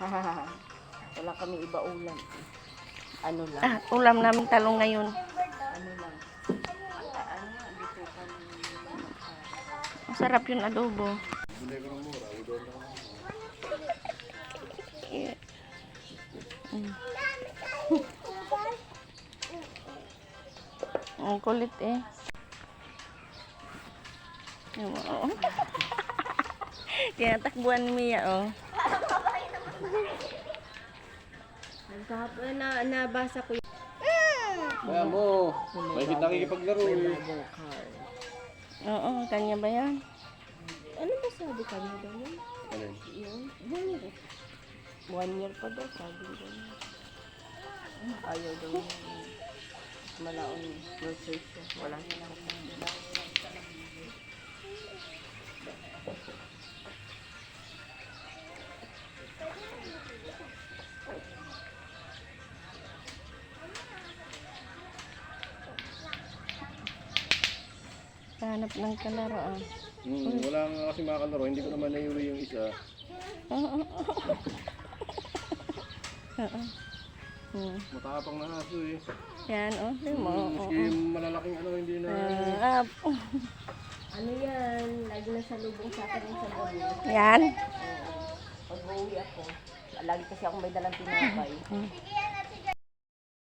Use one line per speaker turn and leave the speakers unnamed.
Wala kami iba ulam. Ano lang.
Ulam namin talong ngayon.
Ano lang. Dito kami.
Masarap yung adobo. Yeah. Ang kulit eh. Oh. Tinatakbuhan ni Mia, oh.
Kahapon nabasa ko yung
Kaya mo, may kita nakikipaglaro eh.
Oo, kanya ba yan?
Ano ba sabi kanya daw?
Ano?
Yun. 1 year pa daw, sabi daw. Ayaw daw niya. Malaon nutrition. Wala siya.
Hanap ng kalaro, ah.
Wala nga kasi makakalaro, hindi ko naman naiuwi yung isa.
Oo.
Matapang na aso eh.
Yan, oh. Di mo.
Maski malalaking ano, hindi na...
Ano yan? Lagi na sa lubong sa akin yung sa gabi.
Yan.
Pag uwi ako, lagi kasi ako may dalang tinapay.